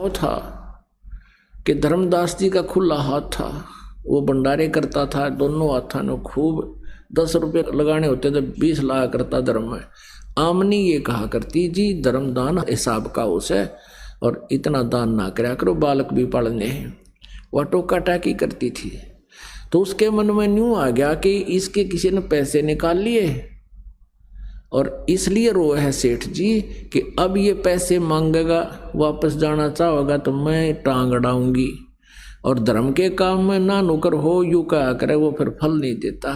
वो था कि धर्मदास जी का खुला हाथ था, वो भंडारे करता था, दोनों हाथों में खूब 10 रुपये लगाने होते तो 20 लाया करता धर्म में। आमनी ये कहा करती जी धर्मदान हिसाब का उसे, और इतना दान ना कराया करो, बालक भी पढ़ने हैं। वह टोका टाकी करती थी। तो उसके मन में न्यू आ गया कि इसके किसी ने पैसे निकाल लिए, और इसलिए रोए है सेठ जी कि अब ये पैसे मांगेगा, वापस जाना चाहोगा तो मैं टांग अड़ाऊंगी, और धर्म के काम में ना नौकर हो यूं कहा करे, वो फिर फल नहीं देता।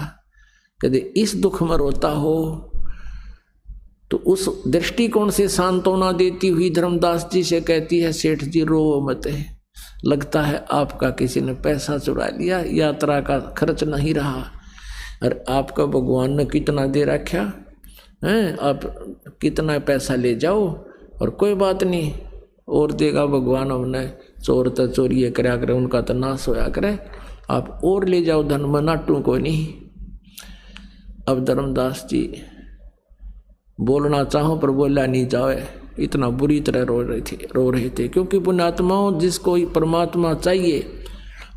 कदे इस दुख में रोता हो तो उस दृष्टिकोण से सांत्वना देती हुई धर्मदास जी से कहती है सेठ जी रो मत, लगता है आपका किसी ने पैसा चुरा लिया, यात्रा का खर्च नहीं रहा, और आपका भगवान ने कितना दे रखा है, आप कितना पैसा ले जाओ और कोई बात नहीं और देगा भगवान, हमने चोर तो चोरी कराया करे, उनका तो नाश होया करे, आप और ले जाओ धन में, नाटू को नहीं। अब धर्मदास जी बोलना चाहो पर बोला नहीं जाए, इतना बुरी तरह रो रहे थे क्योंकि पुण्यात्माओं जिसको परमात्मा चाहिए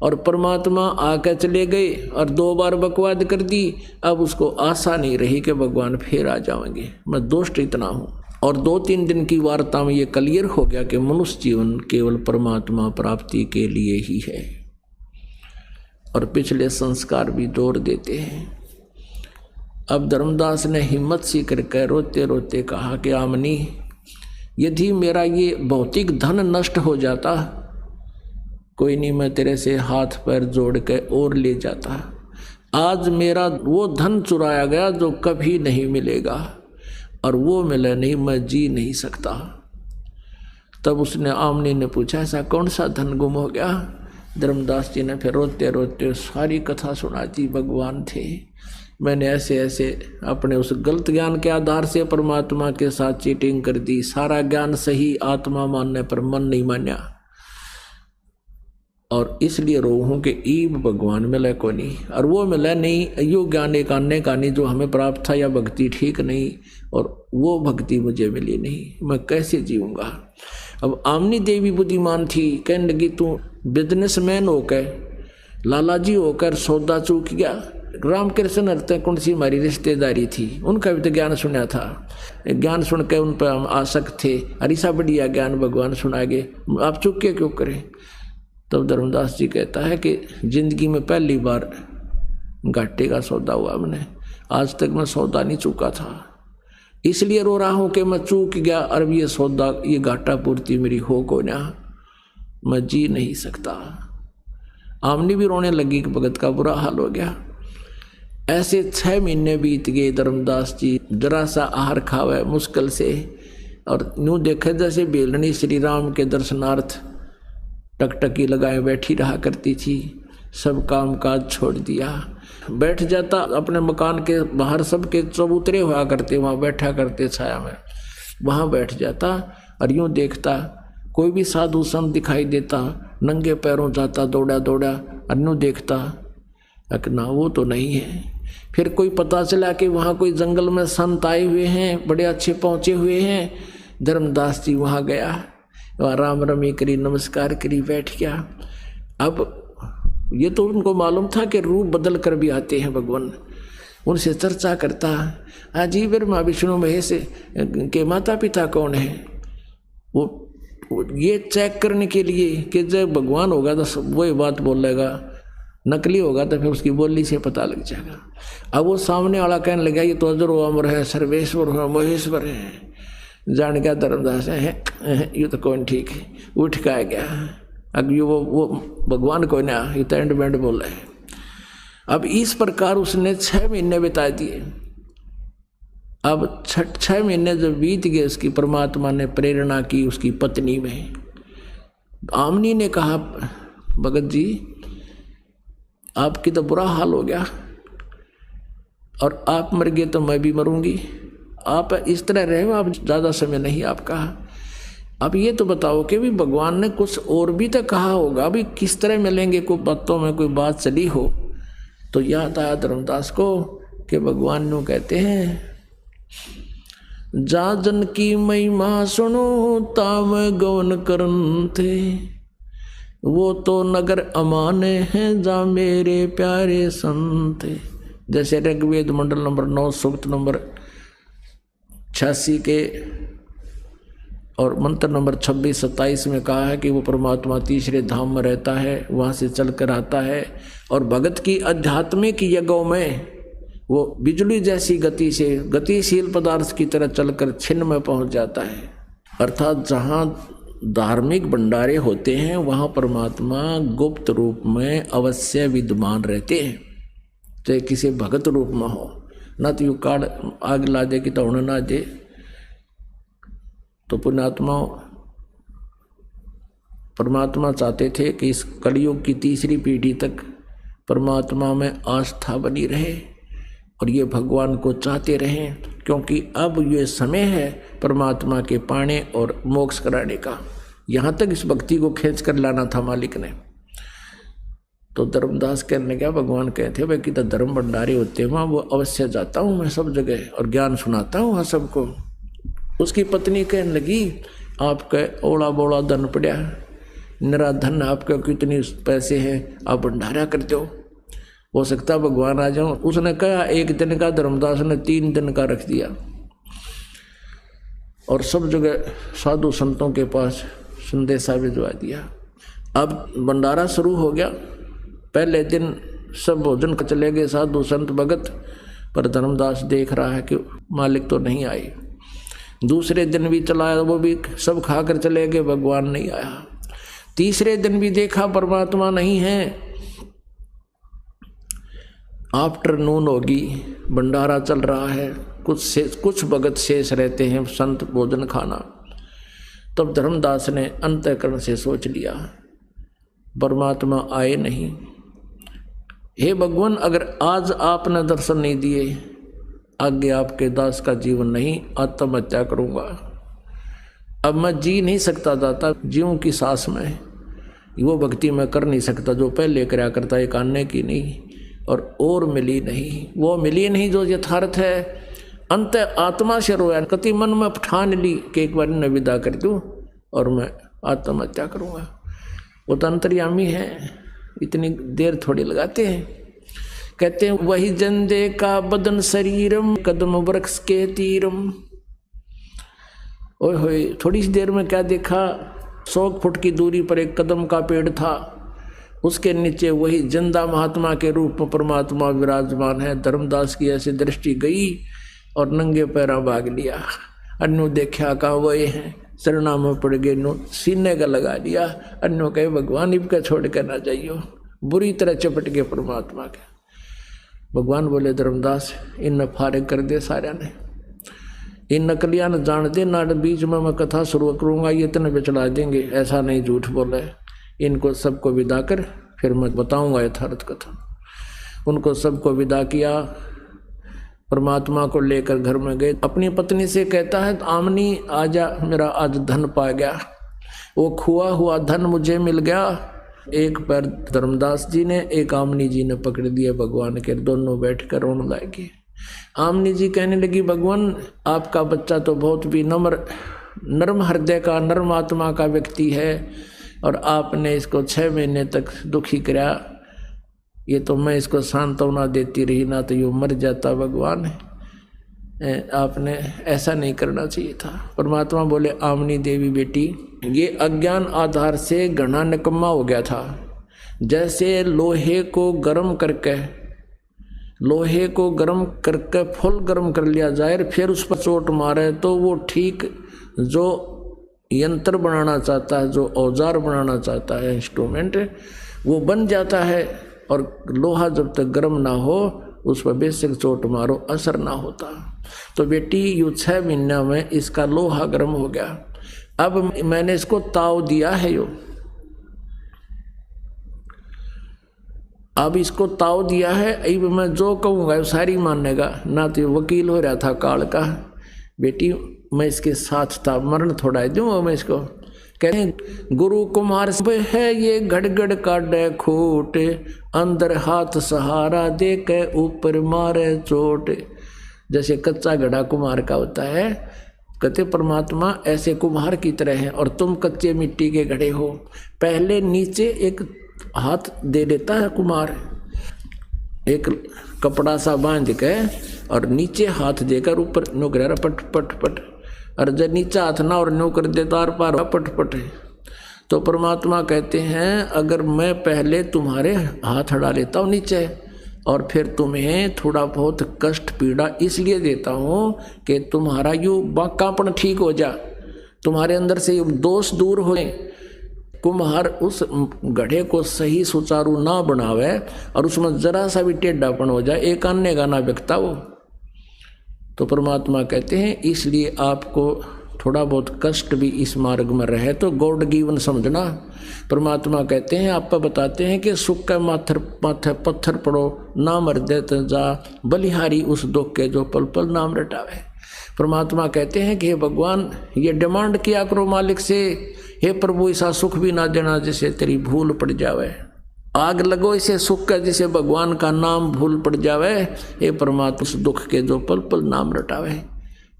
और परमात्मा आके चले गए और 2 बार बकवाद कर दी, अब उसको आशा नहीं रही कि भगवान फिर आ जाएंगे। मैं दोस्त इतना हूँ। और 2-3 दिन की वार्ता में ये क्लियर हो गया कि मनुष्य जीवन केवल परमात्मा प्राप्ति के लिए ही है, और पिछले संस्कार भी जोर देते हैं। अब धर्मदास ने हिम्मत सी करके रोते रोते कहा कि आमनी, यदि मेरा ये भौतिक धन नष्ट हो जाता, कोई नहीं, मैं तेरे से हाथ पैर जोड़ के और ले जाता। आज मेरा वो धन चुराया गया जो कभी नहीं मिलेगा, और वो मिले नहीं, मैं जी नहीं सकता। तब उसने आमनी ने पूछा ऐसा कौन सा धन गुम हो गया? धर्मदास जी ने फिर रोते रोते सारी कथा सुना दी। भगवान थे, मैंने ऐसे ऐसे अपने उस गलत ज्ञान के आधार से परमात्मा के साथ चीटिंग कर दी, सारा ज्ञान सही आत्मा मानने पर मन नहीं मान्या, और इसलिए रो हूँ कि ईब भगवान मिले को नहीं, और वो मिले नहीं, यो ज्ञान एक आने का नहीं जो हमें प्राप्त था, या भक्ति ठीक नहीं, और वो भक्ति मुझे मिली नहीं, मैं कैसे जीऊँगा। अब आमनी देवी बुद्धिमान थी, कहने लगी तू बिजनेसमैन होकर, लाला जी होकर सौदा चूक गया। रामकृष्ण हरते कौन सी हमारी रिश्तेदारी थी, उनका भी तो ज्ञान सुना था, ज्ञान सुन के उन पर हम आसक्त थे, अरिसा बढ़िया ज्ञान भगवान सुनाएंगे, आप चुप के क्यों करें। तब धर्मदास जी कहता है कि जिंदगी में पहली बार घाटे का सौदा हुआ हमने, आज तक मैं सौदा नहीं चूका था, इसलिए रो रहा हूँ कि मैं चूक गया, और ये सौदा ये घाटा पूर्ति मेरी हो को ना, मैं जी नहीं सकता। आमनी भी रोने लगी कि भगत का बुरा हाल हो गया। ऐसे 6 महीने बीत गए। धर्मदास जी जरा सा आहार खावे मुश्किल से, और यूँ देखे जैसे बेलनी श्री राम के दर्शनार्थ टकटकी लगाए बैठी रहा करती थी। सब काम काज छोड़ दिया, बैठ जाता अपने मकान के बाहर, सबके चबूतरे हुआ करते, वहाँ बैठा करते छाया में, वहाँ बैठ जाता और यूँ देखता कोई भी साधु संत दिखाई देता, नंगे पैरों जाता दौड़ा दौड़ा, और यूँ देखता ना वो तो नहीं है। फिर कोई पता चला कि वहाँ कोई जंगल में संत आए हुए हैं, बड़े अच्छे पहुँचे हुए हैं। धर्मदास जी वहाँ गया, वहाँ राम रमी करी, नमस्कार करी, बैठ गया। अब ये तो उनको मालूम था कि रूप बदल कर भी आते हैं भगवान। उनसे चर्चा करता, अजी ब्रह्मा विष्णु महेश के माता पिता कौन है, वो ये चेक करने के लिए कि जब भगवान होगा तो वही बात बोलेगा, नकली होगा तो फिर उसकी बोली से पता लग जाएगा। अब वो सामने वाला कहने लगा ये तो अजर अमर है, सर्वेश्वर है, महेश्वर है। जान गया धर्मदास है ये तो कौन ठीक है, उठ का गया। अब ये वो भगवान को ना, ये तो एंड बैंड बोल रहे हैं। अब इस प्रकार उसने 6 महीने बिता दिए। अब 6 महीने जब बीत गए, उसकी परमात्मा ने प्रेरणा की उसकी पत्नी में। आमनी ने कहा भगत जी आपकी तो बुरा हाल हो गया, और आप मर गए तो मैं भी मरूंगी, आप इस तरह रहे, आप ज़्यादा समय नहीं आपका। अब ये तो बताओ कि भी भगवान ने कुछ और भी तो कहा होगा, अभी किस तरह मिलेंगे, कोई बातों में कोई बात चली हो। तो याद आया धर्मदास को कि भगवान यूँ कहते हैं, जा जन की महिमा सुनो ताम गौन करन थे, वो तो नगर अमाने हैं जा मेरे प्यारे संत। जैसे ऋग्वेद मंडल नंबर 9 सूक्त नंबर 86 के और मंत्र नंबर 26-27 में कहा है कि वो परमात्मा तीसरे धाम में रहता है, वहाँ से चल कर आता है और भगत की आध्यात्मिक यज्ञों में वो बिजली जैसी गति से गतिशील पदार्थ की तरह चलकर छिन्न में पहुँच जाता है। अर्थात जहाँ धार्मिक भंडारे होते हैं वहाँ परमात्मा गुप्त रूप में अवश्य विद्यमान रहते हैं, चाहे किसी भगत रूप में हो। न तो यू काड़ आग ला दे कि तो उन्हें ना दे। तो पुण्यात्मा परमात्मा चाहते थे कि इस कलयुग की तीसरी पीढ़ी तक परमात्मा में आस्था बनी रहे और ये भगवान को चाहते रहें, क्योंकि अब ये समय है परमात्मा के पाने और मोक्ष कराने का। यहाँ तक इस भक्ति को खींच कर लाना था मालिक ने। तो धर्मदास कहने क्या भगवान कहते भाई कि तो धर्म भंडारे होते हैं वहाँ वो अवश्य जाता हूँ मैं सब जगह और ज्ञान सुनाता हूँ वहाँ सबको। उसकी पत्नी कहने लगी आपका ओला बोला धन पड़ा, निरा धन आपका कितनी पैसे हैं, आप भंडारा करते हो सकता भगवान आ जाओ। उसने कहा 1 दिन का, धर्मदास ने 3 दिन का रख दिया और सब जगह साधु संतों के पास संदेशा भिजवा दिया। अब भंडारा शुरू हो गया। पहले दिन सब भोजन कर चले गए साधु संत भगत, पर धर्मदास देख रहा है कि मालिक तो नहीं आए। दूसरे दिन भी चलाया, वो भी सब खाकर चले गए, भगवान नहीं आया। तीसरे दिन भी देखा परमात्मा नहीं है। आफ्टरनून होगी, भंडारा चल रहा है, कुछ भगत शेष रहते हैं संत भोजन खाना। तब धर्मदास ने अंतःकरण से सोच लिया परमात्मा आए नहीं। हे भगवान, अगर आज आपने दर्शन नहीं दिए, आगे आपके दास का जीवन नहीं, आत्महत्या करूंगा। अब मैं जी नहीं सकता दाता, जीवों की सांस में वो भक्ति मैं कर नहीं सकता जो पहले कराया करता, एक आने की नहीं और मिली नहीं, वो मिली नहीं जो यथार्थ है। अंत आत्मा से रोया, कति मन में ठान ली कि एक बार इन्हें विदा कर दूं और मैं आत्महत्या करूंगा। वो तो अंतर्यामी है, इतनी देर थोड़ी लगाते हैं। कहते हैं वही जंदे का बदन शरीरम कदम वृक्ष के तीरम। ओए होए, थोड़ी सी देर में क्या देखा, 100 फुट की दूरी पर एक कदम का पेड़ था, उसके नीचे वही जिंदा महात्मा के रूप में परमात्मा विराजमान है। धर्मदास की ऐसी दृष्टि गई और नंगे पैरा भाग लिया। अन्नु देखा कहा वही है, शरणा में पड़ गए, नो सीने का लगा लिया। अन्नु कहे भगवान इनका छोड़ कर ना जाइयो, बुरी तरह चपट गए परमात्मा के। भगवान बोले धर्मदास इन फारिग कर दे सारे ने, इन नकलिया न जान दे ना, बीच में मैं कथा शुरू करूँगा ये इतने बेचला देंगे, ऐसा नहीं झूठ बोले। इनको सबको विदा कर फिर मैं बताऊँगा यथार्थ कथा। उनको सबको विदा किया, परमात्मा को लेकर घर में गए। अपनी पत्नी से कहता है आमनी आजा, मेरा आज धन पा गया, वो खुआ हुआ धन मुझे मिल गया। एक पैर धर्मदास जी ने, एक आमनी जी ने पकड़ दिया भगवान के, दोनों बैठ कर रोने लगे। आमनी जी कहने लगी भगवान आपका बच्चा तो बहुत भी नर्म हृदय का, नर्म आत्मा का व्यक्ति है और आपने इसको 6 महीने तक दुखी कराया। ये तो मैं इसको सांत्वना देती रही, ना तो ये मर जाता। भगवान आपने ऐसा नहीं करना चाहिए था। परमात्मा बोले आमनी देवी बेटी, ये अज्ञान आधार से घना निकम्मा हो गया था। जैसे लोहे को गर्म करके फुल गर्म कर लिया जाए, फिर उस पर चोट मारे तो वो ठीक जो यंत्र बनाना चाहता है, जो औजार बनाना चाहता है, इंस्ट्रूमेंट, वो बन जाता है। और लोहा जब तक गर्म ना हो उस पर बेशक चोट मारो असर ना होता। तो बेटी यू 6 महीना में इसका लोहा गर्म हो गया। अब मैंने इसको ताव दिया है, अब इसको ताव दिया है, अब मैं जो कहूँगा सारी मानेगा। ना तो वकील हो रहा था काल का, बेटी मैं इसके साथ था, मरण थोड़ा दूंगा मैं इसको। कहते गुरु कुमार है ये गड़गड़ काटे खोट, अंदर हाथ सहारा दे के ऊपर मारे चोट। जैसे कच्चा घड़ा कुमार का होता है, कहते परमात्मा ऐसे कुम्हार की तरह है और तुम कच्चे मिट्टी के घड़े हो। पहले नीचे एक हाथ दे देता है कुम्हार, एक कपड़ा सा बांध के और नीचे हाथ देकर ऊपर नो कर पट पट पट, और जब नीचे हाथ ना और नो कर दे तार पार पट पट। तो परमात्मा कहते हैं अगर मैं पहले तुम्हारे हाथ हटा लेता हूँ नीचे और फिर तुम्हें थोड़ा बहुत कष्ट पीड़ा इसलिए देता हूँ कि तुम्हारा यू बाकापन ठीक हो जा, तुम्हारे अंदर से दोष दूर हो। कुम्हार उस गढ़े को सही सुचारू ना बनावे और उसमें जरा सा भी टेढ़ापन हो जाए, एक अन्य का ना बिकता वो। तो परमात्मा कहते हैं इसलिए आपको थोड़ा बहुत कष्ट भी इस मार्ग में रहे तो गॉड गिवन समझना। परमात्मा कहते हैं आप बताते हैं कि सुख के माथे पत्थर पड़ो ना मर दे तो जा, बलिहारी उस दुख के जो पल पल नाम रटावे। परमात्मा कहते हैं कि हे भगवान ये डिमांड किया करो मालिक से, हे प्रभु ऐसा सुख भी ना देना जिसे तेरी भूल पड़ जावे, आग लगो इसे सुख का जिसे भगवान का नाम भूल पड़ जावे। हे परमात्मा उस दुख के जो पल पल नाम रटावे,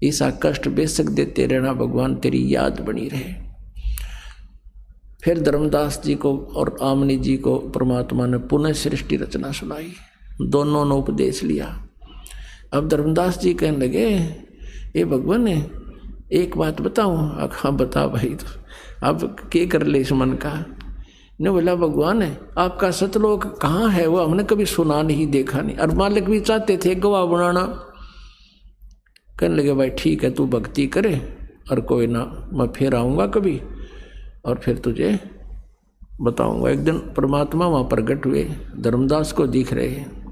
ऐसा कष्ट बेशक देते रहना भगवान तेरी याद बनी रहे। फिर धर्मदास जी को और आमनी जी को परमात्मा ने पुनः सृष्टि रचना सुनाई, दोनों ने उपदेश लिया। अब धर्मदास जी कहने लगे ये भगवान एक बात बताऊं? हाँ बता भाई। तो अब क्या कर ले इस मन का? ने बोला भगवान आपका सतलोक कहाँ है, वो हमने कभी सुना नहीं देखा नहीं, और मालिक भी चाहते थे गवाह बनाना। कहने लगे भाई ठीक है तू भक्ति करे और कोई ना मैं फिर आऊँगा कभी और फिर तुझे बताऊँगा। एक दिन परमात्मा वहाँ प्रकट हुए, धर्मदास को दिख रहे हैं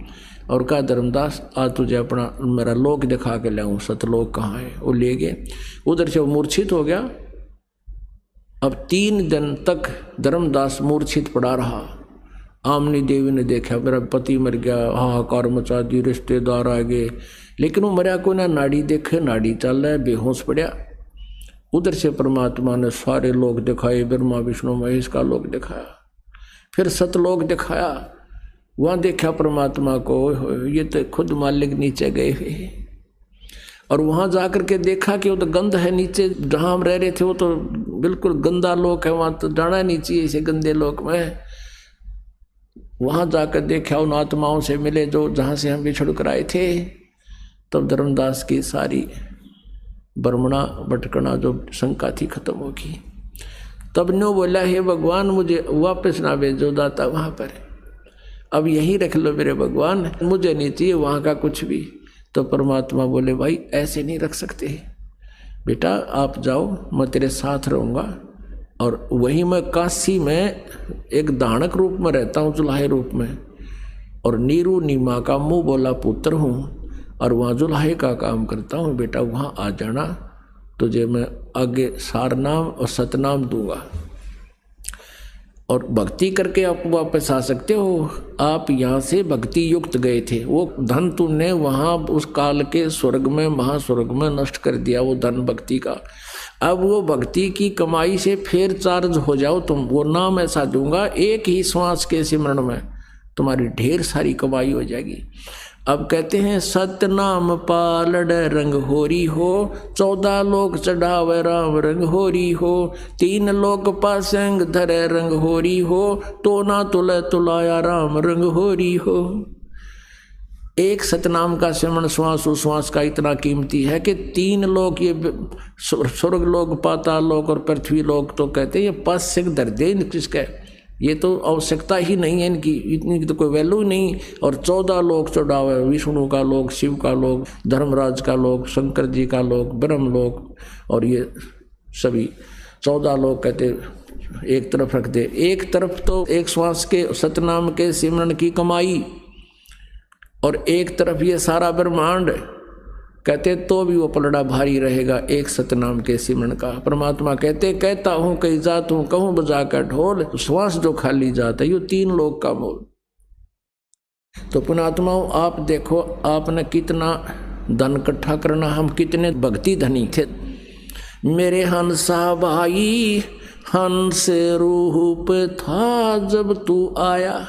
और कहा धर्मदास आज तुझे अपना मेरा लोक दिखा के लाऊं, सतलोक कहाँ है। वो ले गए, उधर से वो मूर्छित हो गया। अब 3 दिन तक धर्मदास मूर्छित पड़ा रहा। आमनी देवी ने देखा मेरा पति मर गया, हाहाकार मचा दी, रिश्तेदार आ गए, लेकिन वो मरा को ना नाड़ी देखे, नाड़ी चल रहा है, बेहोश पड़ा। उधर से परमात्मा ने सारे लोग दिखाए, ब्रह्मा विष्णु महेश का लोक दिखाया, फिर सतलोक दिखाया। वहाँ देखा परमात्मा को, ये तो खुद मालिक नीचे गए हुए। और वहाँ जाकर के देखा कि वो तो गंध है नीचे, जहाँ हम रह रहे थे वो तो बिल्कुल गंदा लोक है, वहाँ तो जाना नहीं चाहिए इसे गंदे लोक में। वहाँ जाकर देखा उन आत्माओं से मिले जो जहाँ से हम बिछड़ कर आए थे। तब धर्मदास की सारी बर्मणा भटकना जो शंका थी खत्म होगी। तब नो बोला हे भगवान मुझे वापस ना भेजो दाता वहाँ पर, अब यहीं रख लो मेरे भगवान, मुझे नहीं चाहिए वहाँ का कुछ भी। तो परमात्मा बोले भाई ऐसे नहीं रख सकते बेटा, आप जाओ मैं तेरे साथ रहूँगा। और वहीं मैं काशी में एक दानक रूप में रहता हूँ, जुलाहे रूप में, और नीरू नीमा का मुँह बोला पुत्र हूँ और वहाँ जुलाहे का काम करता हूँ। बेटा वहाँ आ जाना, तुझे मैं आगे सार नाम और सतनाम दूंगा और भक्ति करके आप वापस आ सकते हो। आप यहाँ से भक्ति युक्त गए थे, वो धन तुमने वहाँ उस काल के स्वर्ग में महास्वर्ग में नष्ट कर दिया, वो धन भक्ति का। अब वो भक्ति की कमाई से फिर चार्ज हो जाओ तुम, वो नाम ऐसा दूंगा एक ही श्वास के सिमरण में तुम्हारी ढेर सारी कमाई हो जाएगी। अब कहते हैं सतनाम पालड़ रंग होरी हो, 14 लोक चढ़ावे राम रंग होरी हो, 3 लोक पासंग धरे रंग होरी हो, तो ना तुले तुलाया राम रंग होरी हो। एक सतनाम का सिमरण श्वास उश्वास का इतना कीमती है कि 3 लोक, ये स्वर्ग लोक पाताल लोक और पृथ्वी लोक, तो कहते हैं ये पासंग धर दे किसके, ये तो आवश्यकता ही नहीं है इनकी, इतनी की तो कोई वैल्यू नहीं। और 14 लोक चढ़ावे, विष्णु का लोक, शिव का लोक, धर्मराज का लोक, शंकर जी का लोक, ब्रह्म लोक, और ये सभी 14 लोक कहते एक तरफ रख दे। एक तरफ तो एक श्वास के सतनाम के सिमरण की कमाई और एक तरफ ये सारा ब्रह्मांड, कहते तो भी वो पलड़ा भारी रहेगा एक सतनाम के सिमरण का। परमात्मा कहते कहता हूँ कहीं जात हूँ कहूँ बजा कर ढोल, श्वास जो खाली जाता है ये 3 लोक का मोल। तो पुणात्माओं आप देखो आपने कितना धन इकट्ठा करना, हम कितने भक्ति धनी थे। मेरे हंसा भाई हंस रूप था जब तू आया,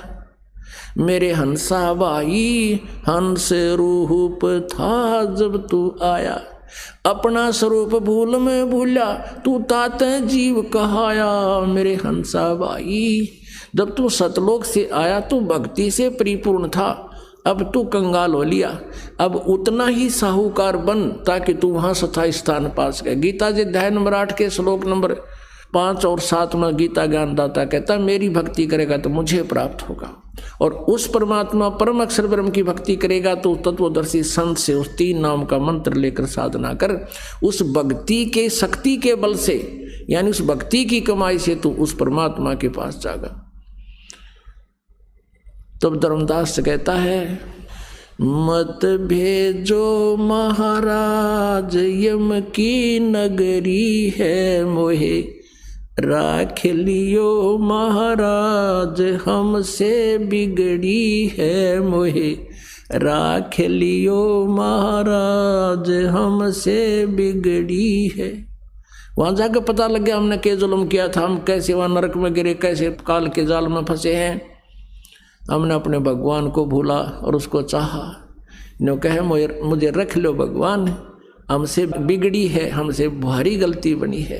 मेरे हंसा भाई हंस रूप था जब तू आया, अपना स्वरूप भूल में भूला, तू तात जीव कहाया मेरे हंसा भाई। जब तू सतलोक से आया तो भक्ति से परिपूर्ण था, अब तू कंगाल हो लिया। अब उतना ही साहूकार बन ताकि तू वहां स्थायी स्थान पा सके। गीता जी अध्याय नंबर 8 के श्लोक नंबर 5 और 7 में गीता ज्ञानदाता कहता मेरी भक्ति करेगा तो मुझे प्राप्त होगा, और उस परमात्मा परम अक्षर ब्रह्म की भक्ति करेगा तो तत्वदर्शी संत से उस 3 नाम का मंत्र लेकर साधना कर, उस भक्ति के शक्ति के बल से, यानी उस भक्ति की कमाई से तू उस परमात्मा के पास जागा। तब धर्मदास कहता है मत भेजो महाराज यम की नगरी है मोहे, राख लियो महाराज हमसे बिगड़ी है मोहे, राख लियो महाराज हमसे बिगड़ी है। वहां जाकर पता लग गया हमने क्या जुल्म किया था, हम कैसे वहां नरक में गिरे, कैसे काल के जाल में फंसे हैं। हमने अपने भगवान को भूला और उसको चाहा। नो कहे मुझे रख लो भगवान, हमसे बिगड़ी है, हमसे भारी गलती बनी है,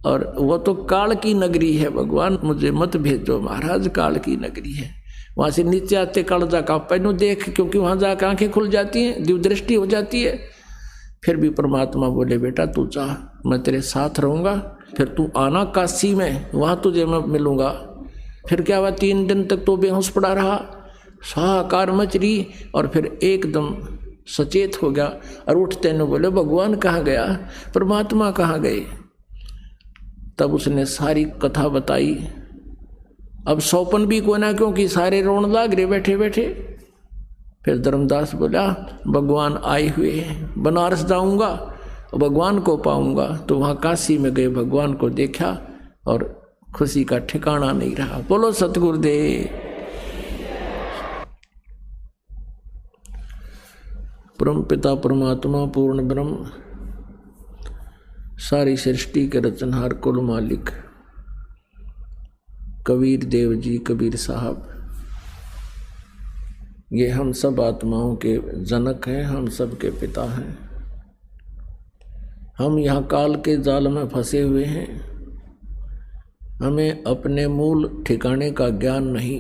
और वो तो काल की नगरी है भगवान, मुझे मत भेजो महाराज, काल की नगरी है। वहाँ से नीचे आते कालजा का पैनू देख, क्योंकि वहाँ जाकर आंखें खुल जाती हैं, दिव्य दृष्टि हो जाती है। फिर भी परमात्मा बोले बेटा तू चाह, मैं तेरे साथ रहूँगा, फिर तू आना काशी में, वहाँ तुझे मैं मिलूँगा। फिर क्या हुआ, 3 दिन तक तो बेहोश पड़ा रहा, हाहाकार मच रही, और फिर एकदम सचेत हो गया और उठते न बोले भगवान कहाँ गया, परमात्मा कहाँ गए। तब उसने सारी कथा बताई। अब सौपन भी को ना, क्योंकि सारे रोन लाग रहे बैठे बैठे। फिर धर्मदास बोला भगवान आए हुए हैं, बनारस जाऊंगा भगवान को पाऊंगा। तो वहाँ काशी में गए, भगवान को देखा और खुशी का ठिकाना नहीं रहा। बोलो सतगुरुदेव। परम पिता परमात्मा पूर्ण ब्रह्म, सारी सृष्टि के रचनहार कुल मालिक कबीर देव जी, कबीर साहब, ये हम सब आत्माओं के जनक हैं, हम सब के पिता हैं। हम यहाँ काल के जाल में फंसे हुए हैं, हमें अपने मूल ठिकाने का ज्ञान नहीं।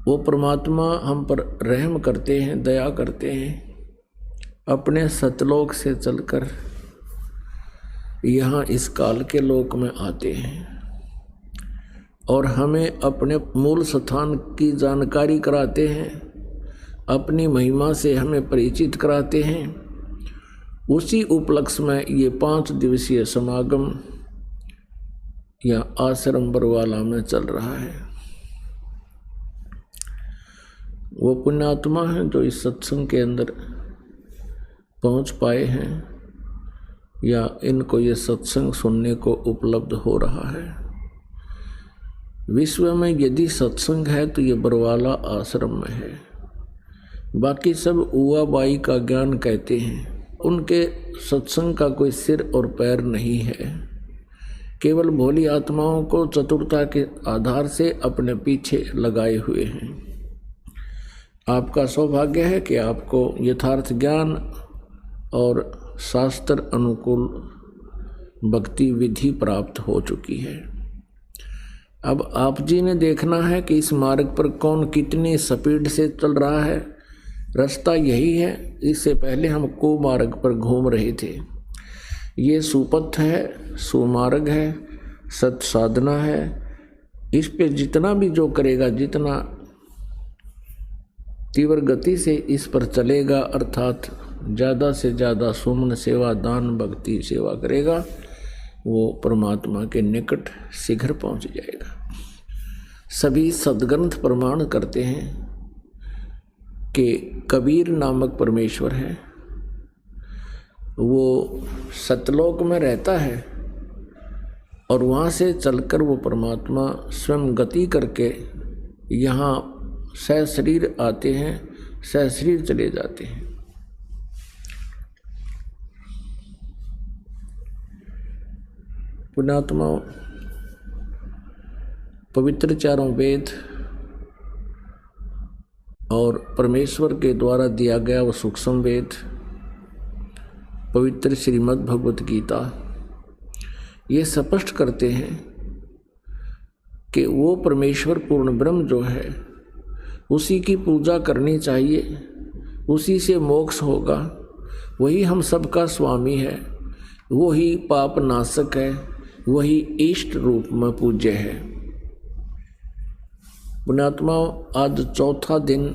वो परमात्मा हम पर रहम करते हैं, दया करते हैं, अपने सतलोक से चलकर यहाँ इस काल के लोक में आते हैं और हमें अपने मूल स्थान की जानकारी कराते हैं, अपनी महिमा से हमें परिचित कराते हैं। उसी उपलक्ष्य में ये 5 दिवसीय समागम या आश्रम बरवाला में चल रहा है। वो पुण्यात्मा हैं जो इस सत्संग के अंदर पहुंच पाए हैं या इनको ये सत्संग सुनने को उपलब्ध हो रहा है। विश्व में यदि सत्संग है तो ये बरवाला आश्रम में है। बाकी सब उआ बाई का ज्ञान कहते हैं, उनके सत्संग का कोई सिर और पैर नहीं है। केवल भोली आत्माओं को चतुरता के आधार से अपने पीछे लगाए हुए हैं। आपका सौभाग्य है कि आपको यथार्थ ज्ञान और शास्त्र अनुकूल भक्ति विधि प्राप्त हो चुकी है। अब आप जी ने देखना है कि इस मार्ग पर कौन कितनी स्पीड से चल रहा है। रास्ता यही है। इससे पहले हम कुमार्ग पर घूम रहे थे। ये सुपथ है, सुमार्ग है, सत साधना है। इस पे जितना भी जो करेगा, जितना तीव्र गति से इस पर चलेगा, अर्थात ज़्यादा से ज़्यादा सुमन सेवा, दान, भक्ति सेवा करेगा, वो परमात्मा के निकट शीघ्र पहुंच जाएगा। सभी सद्ग्रंथ प्रमाण करते हैं कि कबीर नामक परमेश्वर है, वो सतलोक में रहता है और वहाँ से चलकर वो परमात्मा स्वयं गति करके यहाँ सहशरीर आते हैं, सहशरीर चले जाते हैं। पुण्यात्मा, पवित्र चारों वेद और परमेश्वर के द्वारा दिया गया वो सूक्ष्म वेद पवित्र श्रीमद् भगवत गीता ये स्पष्ट करते हैं कि वो परमेश्वर पूर्ण ब्रह्म जो है उसी की पूजा करनी चाहिए, उसी से मोक्ष होगा, वही हम सबका स्वामी है, वही पाप नाशक है, वही इष्ट रूप में पूज्य है। पुण्यात्माओं, आज चौथा दिन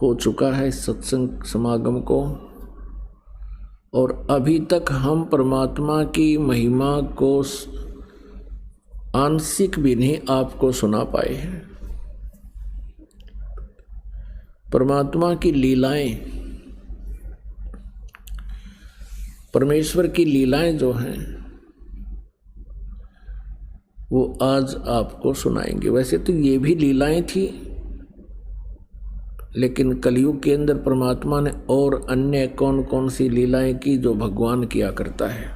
हो चुका है सत्संग समागम को, और अभी तक हम परमात्मा की महिमा को आंशिक भी नहीं आपको सुना पाए हैं। परमात्मा की लीलाएं, परमेश्वर की लीलाएं जो हैं वो आज आपको सुनाएंगे। वैसे तो ये भी लीलाएं थी, लेकिन कलयुग के अंदर परमात्मा ने और अन्य कौन कौन सी लीलाएं की जो भगवान किया करता है।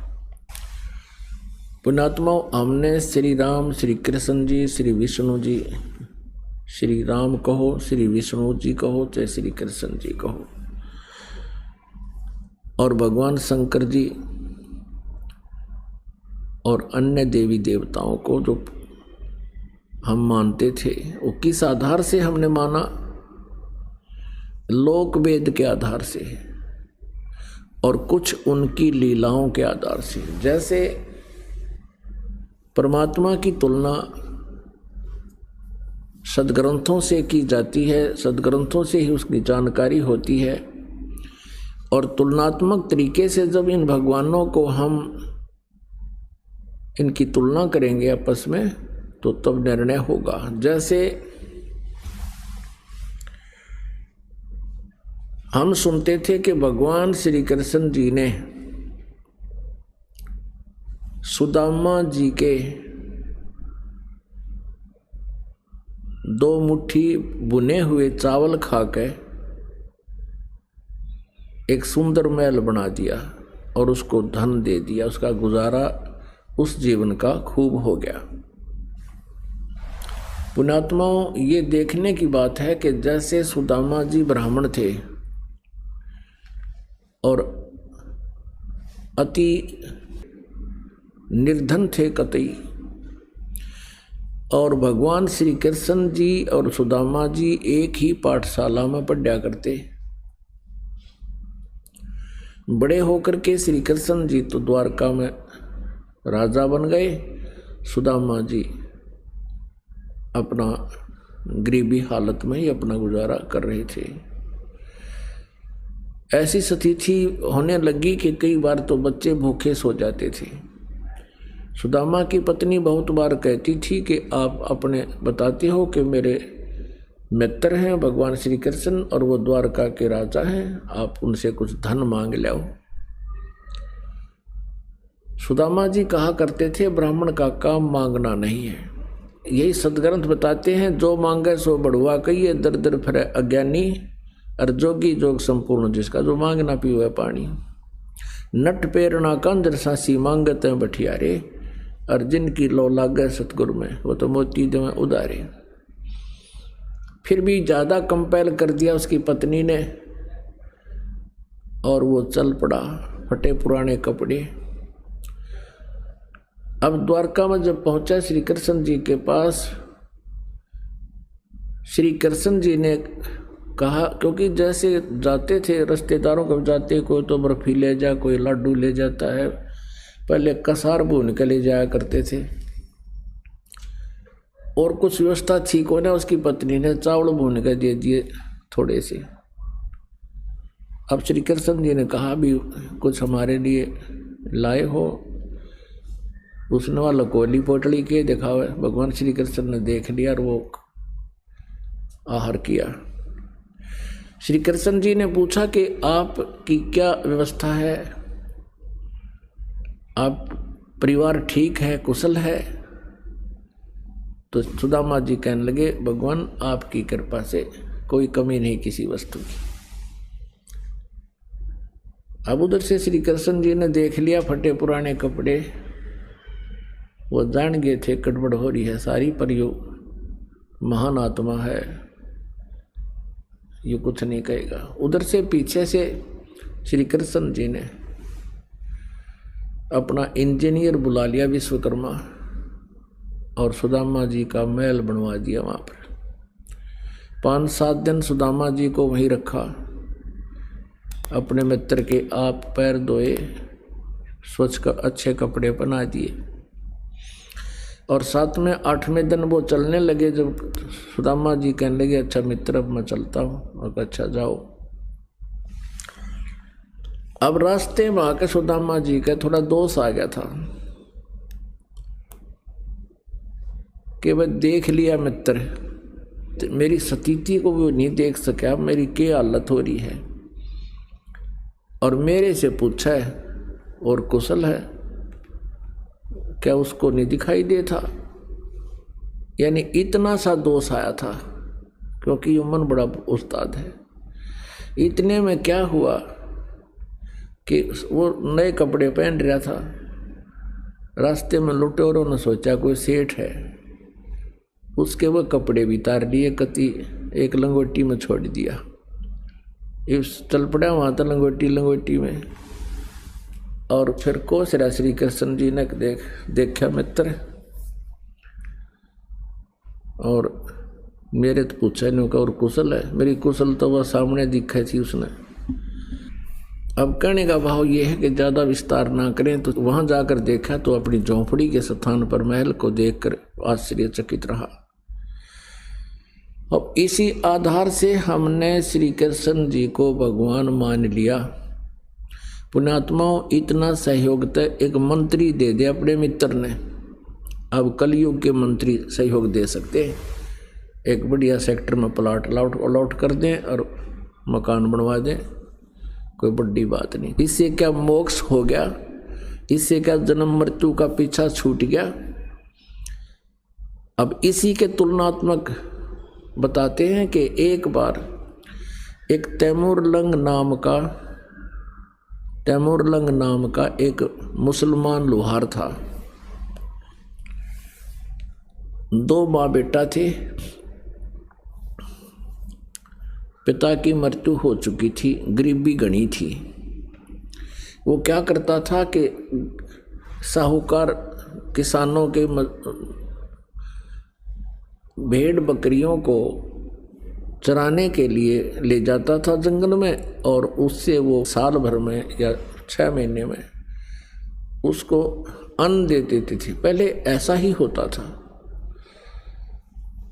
पुण्यात्माओं, हमने श्री राम, श्री कृष्ण जी, श्री विष्णु जी, श्री राम कहो, श्री विष्णु जी कहो, चाहे श्री कृष्ण जी कहो, और भगवान शंकर जी और अन्य देवी देवताओं को जो हम मानते थे, वो किस आधार से हमने माना? लोक वेद के आधार से और कुछ उनकी लीलाओं के आधार से। जैसे परमात्मा की तुलना सदग्रंथों से की जाती है, सदग्रंथों से ही उसकी जानकारी होती है, और तुलनात्मक तरीके से जब इन भगवानों को हम इनकी तुलना करेंगे आपस में, तो तब निर्णय होगा। जैसे हम सुनते थे कि भगवान श्री कृष्ण जी ने सुदामा जी के 2 मुट्ठी बुने हुए चावल खाकर एक सुंदर महल बना दिया और उसको धन दे दिया, उसका गुजारा उस जीवन का खूब हो गया। पुण्यात्माओं, ये देखने की बात है कि जैसे सुदामा जी ब्राह्मण थे और अति निर्धन थे कतई, और भगवान श्री कृष्ण जी और सुदामा जी एक ही पाठशाला में पढ़ा करते। बड़े होकर के श्री कृष्ण जी तो द्वारका में राजा बन गए, सुदामा जी अपना गरीबी हालत में ही अपना गुजारा कर रहे थे। ऐसी स्थिति होने लगी कि कई बार तो बच्चे भूखे सो जाते थे। सुदामा की पत्नी बहुत बार कहती थी कि आप अपने बताते हो कि मेरे मित्र हैं भगवान श्री कृष्ण और वो द्वारका के राजा हैं, आप उनसे कुछ धन मांग लो। सुदामा जी कहा करते थे, ब्राह्मण का काम मांगना नहीं है। यही सदग्रंथ बताते हैं, जो मांगे सो बढ़ुआ कहिए, दर दर फिरे अज्ञानी, और जोगी जोग संपूर्ण जिसका, जो मांगना पीवे पानी। नट पेरना कंजर सासी मांगत हैं बठियारे, और जिनकी लो लागे सतगुरु में वो तो मोती देवें उदारे। फिर भी ज़्यादा कंपेल कर दिया उसकी पत्नी ने, और वो चल पड़ा फटे पुराने कपड़े। अब द्वारका में जब पहुंचा श्री कृष्ण जी के पास, श्री कृष्ण जी ने कहा, क्योंकि जैसे जाते थे रिश्तेदारों को जाते, कोई तो बर्फी ले जा, कोई लड्डू ले जाता है, पहले कसार भून के ले जाया करते थे, और कुछ व्यवस्था ठीक होने उसकी पत्नी ने चावल भून के दे दिए थोड़े से। अब श्री कृष्ण जी ने कहा भी कुछ हमारे लिए लाए हो। उसने वाला कोली पोटली के देखा हुआ, भगवान श्री कृष्ण ने देख लिया और वो आहार किया। श्री कृष्ण जी ने पूछा कि आपकी क्या व्यवस्था है, आप परिवार ठीक है, कुशल है? तो सुदामा जी कहने लगे, भगवान आपकी कृपा से कोई कमी नहीं किसी वस्तु की। अब उधर से श्री कृष्ण जी ने देख लिया फटे पुराने कपड़े, वो जान गए थे गड़बड़ हो रही है सारी, पर यो महान आत्मा है, ये कुछ नहीं कहेगा। उधर से पीछे से श्री कृष्ण जी ने अपना इंजीनियर बुला लिया विश्वकर्मा और सुदामा जी का महल बनवा दिया वहाँ पर। 5-7 दिन सुदामा जी को वहीं रखा, अपने मित्र के आप पैर धोए, स्वच्छ अच्छे कपड़े पहना दिए और 7वें 8वें दिन वो चलने लगे। जब सुदामा जी कहने लगे अच्छा मित्र अब मैं चलता हूँ, और अच्छा जाओ। अब रास्ते में आके सुदामा जी का थोड़ा दोष आ गया था कि वह देख लिया मित्र, मेरी स्थिति को वो नहीं देख सका, मेरी क्या हालत हो रही है, और मेरे से पूछा है और कुशल है, क्या उसको नहीं दिखाई दे था। यानी इतना सा दोष आया था, क्योंकि युमन बड़ा उस्ताद है। इतने में क्या हुआ कि वो नए कपड़े पहन रहा था, रास्ते में लुटेरों ने सोचा कोई सेठ है, उसके वो कपड़े भी उतार लिए, कति एक लंगोटी में छोड़ दिया। इस चल पड़ा वहाँ तो लंगोटी में, और फिर कोसरा श्री कृष्ण जी ने देखा मित्र, और मेरे तो पूछा नहीं का और कुशल है, मेरी कुशल तो वह सामने दिखाई थी उसने। अब कहने का भाव ये है कि ज़्यादा विस्तार ना करें, तो वहाँ जाकर देखा तो अपनी झोंपड़ी के स्थान पर महल को देखकर आश्चर्यचकित रहा। अब इसी आधार से हमने श्री कृष्ण जी को भगवान मान लिया। पुण्यात्माओं, इतना सहयोग तो एक मंत्री दे दे अपने मित्र ने, अब कलयुग के मंत्री सहयोग दे सकते हैं। एक बढ़िया सेक्टर में प्लाट अलॉट कर दें और मकान बनवा दें, कोई बड़ी बात नहीं। इससे क्या मोक्ष हो गया, इससे क्या जन्म मृत्यु का पीछा छूट गया। अब इसी के तुलनात्मक बताते हैं कि एक बार एक तैमूरलंग नाम का एक मुसलमान लोहार था। 2 माँ बेटा थे, पिता की मृत्यु हो चुकी थी, गरीबी घनी थी। वो क्या करता था कि साहूकार किसानों के भेड़ बकरियों को चराने के लिए ले जाता था जंगल में, और उससे वो साल भर में या 6 महीने में उसको अन्न दे देती थी। पहले ऐसा ही होता था।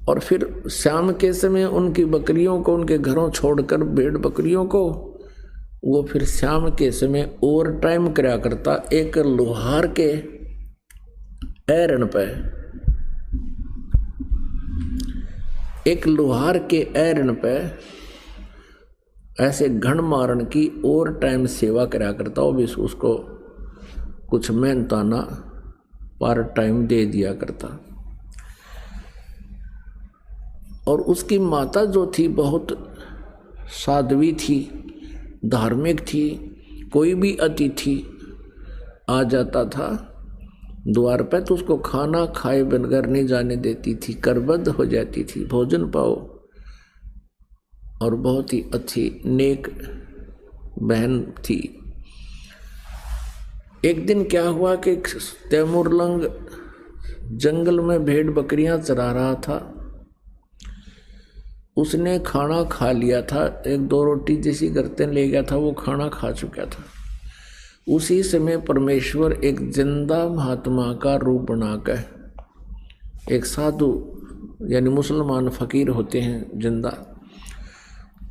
और फिर शाम के समय उनकी बकरियों को उनके घरों छोड़कर भेड़ बकरियों को वो फिर शाम के समय ओवर टाइम कराया करता एक लोहार के ऐरण पे ऐसे घण मारण की ओवर टाइम सेवा कराया करता। वो भी उसको कुछ मेहनताना पार्ट टाइम दे दिया करता। और उसकी माता जो थी बहुत साध्वी थी, धार्मिक थी। कोई भी अतिथि आ जाता था द्वार पर तो उसको खाना खाए बिनकर नहीं जाने देती थी, करबद्ध हो जाती थी, भोजन पाओ। और बहुत ही अच्छी नेक बहन थी। एक दिन क्या हुआ कि तैमूरलंग जंगल में भेड़ बकरियां चरा रहा था। उसने खाना खा लिया था, 1-2 रोटी जैसी करते ले गया था, वो खाना खा चुका था। उसी समय परमेश्वर एक जिंदा महात्मा का रूप बनाकर, एक साधु यानी मुसलमान फकीर होते हैं जिंदा,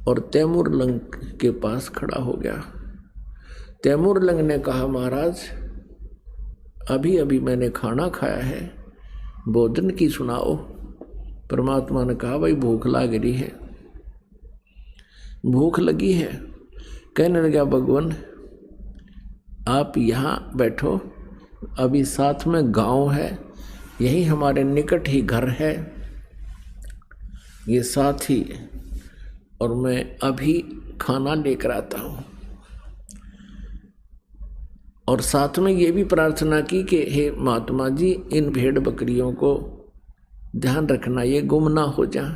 और तैमूरलंग के पास खड़ा हो गया। तैमूरलंग ने कहा, महाराज अभी अभी मैंने खाना खाया है, भोजन की सुनाओ। परमात्मा ने कहा, भाई भूख लग रही है, भूख लगी है। कहने लगा, भगवान आप यहाँ बैठो, अभी साथ में गांव है, यही हमारे निकट ही घर है, ये साथ ही, और मैं अभी खाना लेकर आता हूँ। और साथ में ये भी प्रार्थना की कि हे महात्मा जी, इन भेड़ बकरियों को ध्यान रखना, ये गुम ना हो जाए,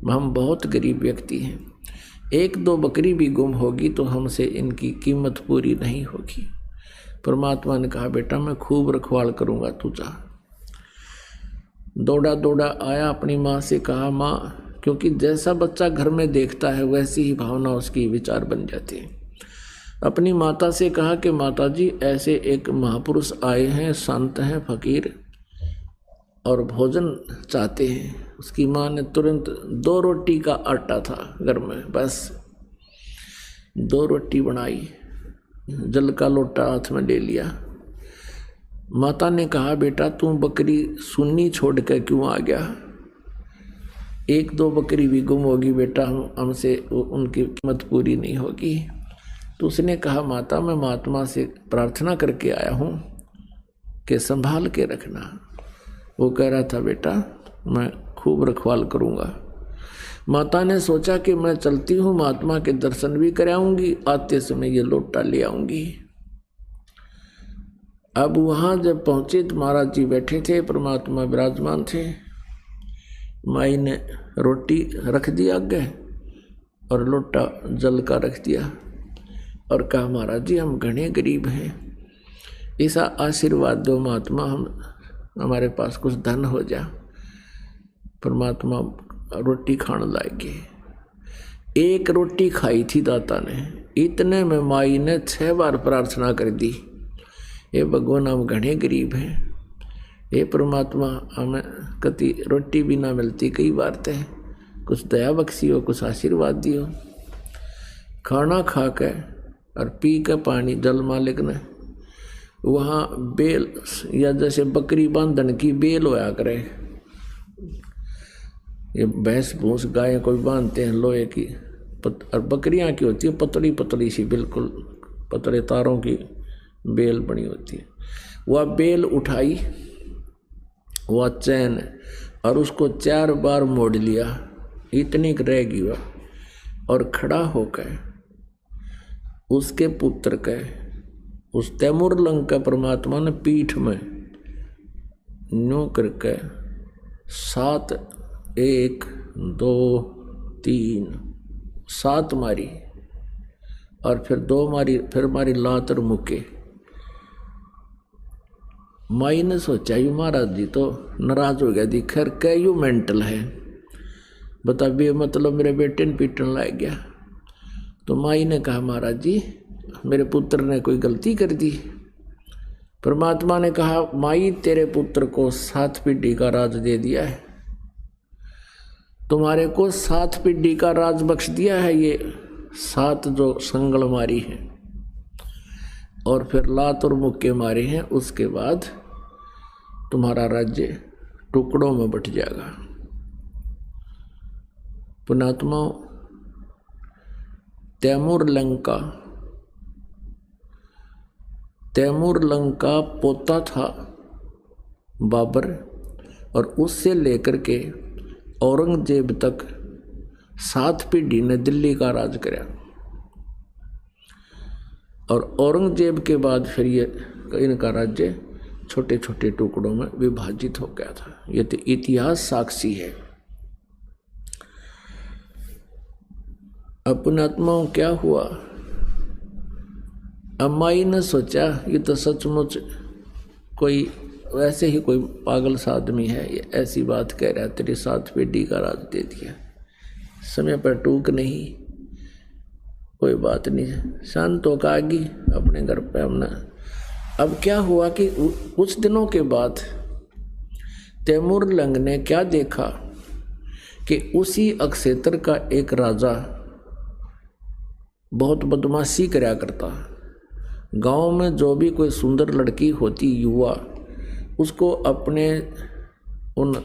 हम बहुत गरीब व्यक्ति हैं, एक दो बकरी भी गुम होगी तो हमसे इनकी कीमत पूरी नहीं होगी। परमात्मा ने कहा बेटा मैं खूब रखवाल करूँगा, तू जा। दौड़ा दौड़ा आया, अपनी माँ से कहा माँ, क्योंकि जैसा बच्चा घर में देखता है वैसी ही भावना उसकी विचार बन जाती है। अपनी माता से कहा कि माता जी ऐसे एक महापुरुष आए हैं, संत हैं, फकीर, और भोजन चाहते हैं। उसकी माँ ने तुरंत 2 रोटी का आटा था घर में, बस 2 रोटी बनाई, जल का लोटा हाथ में ले लिया। माता ने कहा बेटा तू बकरी सुन्नी छोड़ कर क्यों आ गया? 1-2 बकरी भी गुम होगी बेटा, हमसे उनकी कीमत पूरी नहीं होगी। तो उसने कहा माता मैं महात्मा से प्रार्थना करके आया हूँ कि संभाल के रखना। वो कह रहा था बेटा मैं खूब रखवाल करूँगा। माता ने सोचा कि मैं चलती हूँ, महात्मा के दर्शन भी कराऊंगी, आते समय ये लोटा ले आऊंगी। अब वहाँ जब पहुँचे तो महाराज जी बैठे थे, परमात्मा विराजमान थे। माई ने रोटी रख दी आगे और लोटा जल का रख दिया और कहा महाराज जी हम घने गरीब हैं, ऐसा आशीर्वाद दो महात्मा, हमारे पास कुछ धन हो जा। परमात्मा रोटी खाने लागे। 1 रोटी खाई थी दाता ने, इतने में माई ने 6 बार प्रार्थना कर दी, हे भगवान हम घने गरीब हैं, हे परमात्मा हमें कति रोटी भी ना मिलती कई बार थे, कुछ दया बख्शी हो, कुछ आशीर्वाद दियो। खाना खा के और पी के पानी जल मालिक ने वहाँ बेल या जैसे बकरी बांधन की बेल होया करे, ये भैंस भूस गाय कोई बांधते हैं लोहे की, और बकरियाँ की होती है पतली पतली सी, बिल्कुल पतले तारों की बेल बनी होती है। वह बेल उठाई, वह चैन, और उसको 4 बार मोड़ लिया, इतनी रहेगी वह, और खड़ा होकर उसके पुत्र के उस तैमूर लंग का परमात्मा ने पीठ में न्यू करके 7 1 2 3 7 मारी, और फिर 2 मारी, फिर मारी लात और मुक्के। माई ने सोचा यू महाराज जी तो नाराज हो गया, दिखर कै यू मेंटल है, बता बे मतलब मेरे बेटे ने पीटन लाग गया। तो माई ने कहा महाराज जी मेरे पुत्र ने कोई गलती कर दी। परमात्मा ने कहा माई तेरे पुत्र को 7 पीढ़ी का राज दे दिया है, तुम्हारे को 7 पीढ़ी का राज बख्श दिया है, ये 7 जो संगल मारी है और फिर लात और मुक्के मारे हैं, उसके बाद तुम्हारा राज्य टुकड़ों में बट जाएगा। पुणात्मा तैमूर लंका पोता था बाबर, और उससे लेकर के औरंगजेब तक 7 पीढ़ी ने दिल्ली का राज कराया, और औरंगजेब के बाद फिर ये इनका राज्य छोटे छोटे टुकड़ों में विभाजित हो गया था। ये तो इतिहास साक्षी है। अपने आत्माओं क्या हुआ, अम्माई ने सोचा ये तो सचमुच कोई वैसे ही कोई पागल सा आदमी है, ये ऐसी बात कह रहा है, तेरी 7 पीढ़ी का राज दे दिया, समय पर टूक नहीं, कोई बात नहीं, शांत होकर आ गई अपने घर पे हमने। अब क्या हुआ कि कुछ दिनों के बाद तैमूर लंग ने क्या देखा कि उसी अक्षेत्र का एक राजा बहुत बदमाशी करया करता। गांव में जो भी कोई सुंदर लड़की होती युवा, उसको अपने उन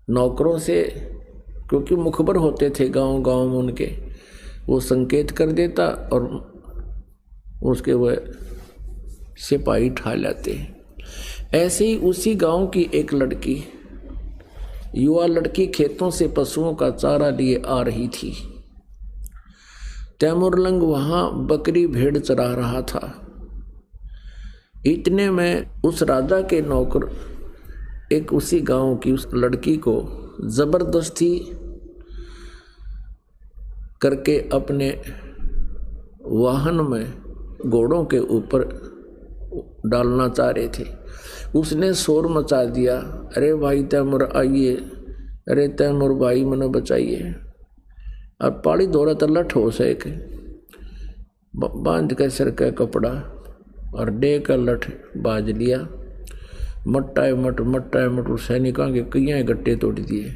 नौकरों से, क्योंकि मुखबर होते थे गांव गांव में उनके, वो संकेत कर देता और उसके वह सिपाही ठा लाते। ऐसे ही उसी गांव की एक लड़की, युवा लड़की, खेतों से पशुओं का चारा लिए आ रही थी। तैमूर लंग वहाँ बकरी भेड़ चरा रहा था। इतने में उस राजा के नौकर एक उसी गांव की उस लड़की को जबरदस्ती करके अपने वाहन में घोड़ों के ऊपर डालना चाह रहे थे। उसने शोर मचा दिया, अरे भाई तैमूर आइए, अरे तैमूर भाई मने बचाइए। अब पाड़ी दौरा तल्ला ठोस है एक बांध के सिर का कपड़ा और डे का लठ बाज लिया। मट्टा मट सैनिकों के कई गट्टे तोड़ दिए।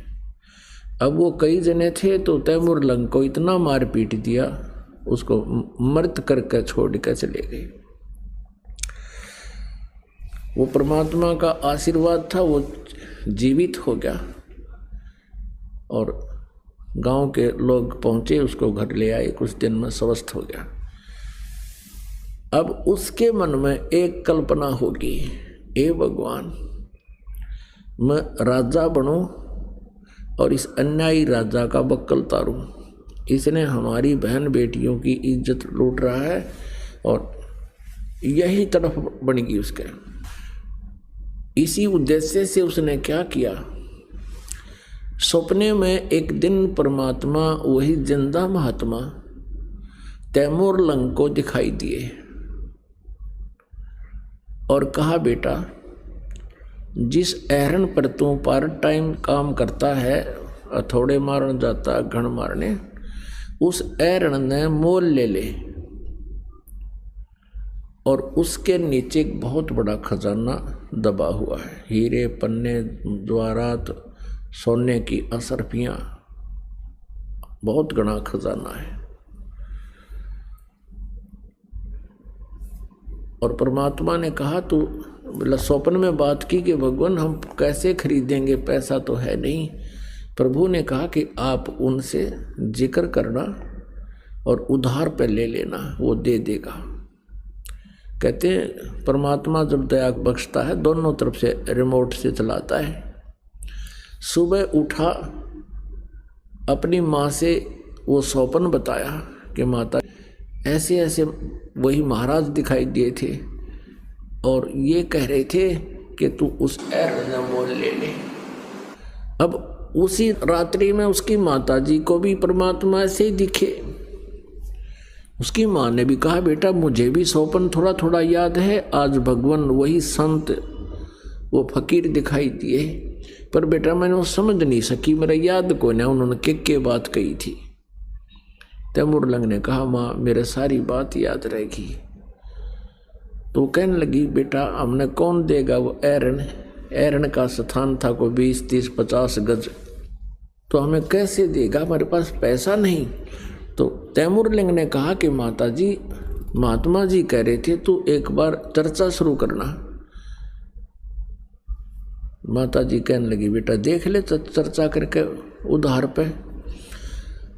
अब वो कई जने थे तो तैमूर लंग को इतना मार पीट दिया, उसको मृत करके छोड़ कर चले गए। वो परमात्मा का आशीर्वाद था, वो जीवित हो गया और गांव के लोग पहुंचे, उसको घर ले आए, कुछ दिन में स्वस्थ हो गया। अब उसके मन में एक कल्पना होगी, ए भगवान मैं राजा बनूं और इस अन्यायी राजा का बक्कल तारूं। इसने हमारी बहन बेटियों की इज्जत लूट रहा है और यही तरफ बनेगी उसके। इसी उद्देश्य से उसने क्या किया, सपने में एक दिन परमात्मा वही जिंदा महात्मा तैमूर लंग को दिखाई दिए और कहा, बेटा जिस एहरन पर तू पार्ट टाइम काम करता है, हथौड़े मारने जाता घण मारने, उस एहरन ने मोल ले ले और उसके नीचे एक बहुत बड़ा खजाना दबा हुआ है। हीरे पन्ने जवाहरात सोने की असरफियां, बहुत घना खजाना है। और परमात्मा ने कहा, तू स्वप्न में बात की कि भगवान हम कैसे खरीदेंगे, पैसा तो है नहीं। प्रभु ने कहा कि आप उनसे जिक्र करना और उधार पे ले लेना, वो दे देगा। कहते हैं परमात्मा जब दया बख्शता है दोनों तरफ से रिमोट से चलाता है। सुबह उठा, अपनी माँ से वो स्वप्न बताया कि माता ऐसे ऐसे वही महाराज दिखाई दिए थे और ये कह रहे थे कि तू उस एहरन मोल ले ले। अब उसी रात्रि में उसकी माता जी को भी परमात्मा ऐसे ही दिखे। उसकी माँ ने भी कहा, बेटा मुझे भी स्वप्न थोड़ा थोड़ा याद है, आज भगवान वही संत वो फकीर दिखाई दिए, पर बेटा मैंने वो समझ नहीं सकी, मेरा याद को ना उन्होंने के बात कही थी। तैमूर लंग ने कहा, माँ मेरे सारी बात याद रहेगी। तो कहने लगी, बेटा हमने कौन देगा वो एरन का स्थान था को 20, 30, 50 गज, तो हमें कैसे देगा, हमारे पास पैसा नहीं। तो तैमूर लिंग ने कहा कि माता जी महात्मा जी कह रहे थे तू एक बार चर्चा शुरू करना। माता जी कहने लगी, बेटा देख ले चर्चा करके उधार पे।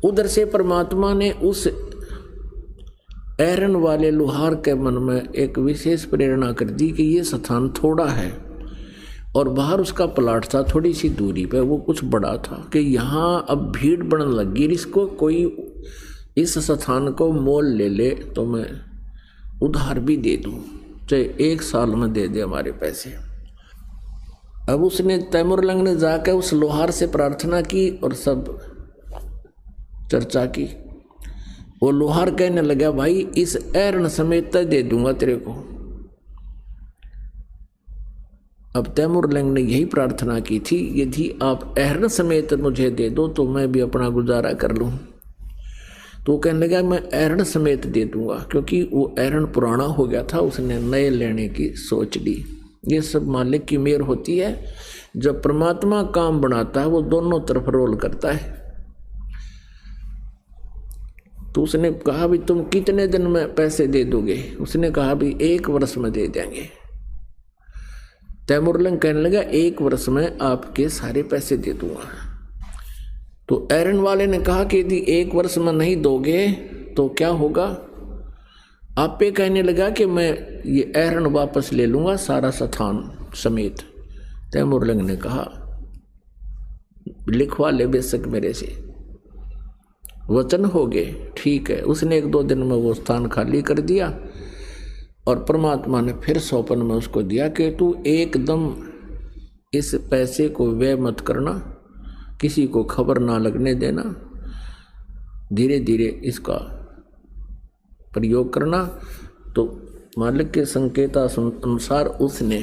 उधर से परमात्मा ने उस एरन वाले लुहार के मन में एक विशेष प्रेरणा कर दी कि ये स्थान थोड़ा है और बाहर उसका प्लाट था थोड़ी सी दूरी पे, वो कुछ बड़ा था कि यहाँ अब भीड़ बढ़ने लगी, इसको कोई इस स्थान को मोल ले ले तो मैं उधार भी दे दूँ, चाहे 1 साल में दे दे हमारे पैसे। अब उसने तैमूर लंग ने जाकर उस लोहार से प्रार्थना की और सब चर्चा की। वो लोहार कहने लगा, भाई इस एरन समेत दे दूंगा तेरे को। अब तैमूर लंग ने यही प्रार्थना की थी, यदि आप एरन समेत मुझे दे दो तो मैं भी अपना गुजारा कर लूँ। तो कहने लगा, मैं एरन समेत दे दूंगा, क्योंकि वो एरन पुराना हो गया था, उसने नए लेने की सोच ली। ये सब मालिक की मेहर होती है, जब परमात्मा काम बनाता है वो दोनों तरफ रोल करता है। तो उसने कहा, भी तुम कितने दिन में पैसे दे दोगे? उसने कहा, भी 1 वर्ष में दे देंगे। तैमूर लंग कहने लगा, 1 वर्ष में आपके सारे पैसे दे दूंगा। तो एरन वाले ने कहा कि यदि 1 वर्ष में नहीं दोगे तो क्या होगा? आप पे कहने लगा कि मैं ये एरन वापस ले लूंगा सारा स्थान समेत। तैमूर लंग ने कहा, लिखवा ले बेशक मेरे से, वचन हो गए, ठीक है। उसने 1-2 दिन में वो स्थान खाली कर दिया और परमात्मा ने फिर स्वप्न में उसको दिया कि तू एकदम इस पैसे को व्यय मत करना, किसी को खबर ना लगने देना, धीरे धीरे इसका प्रयोग करना। तो मालिक के संकेत अनुसार उसने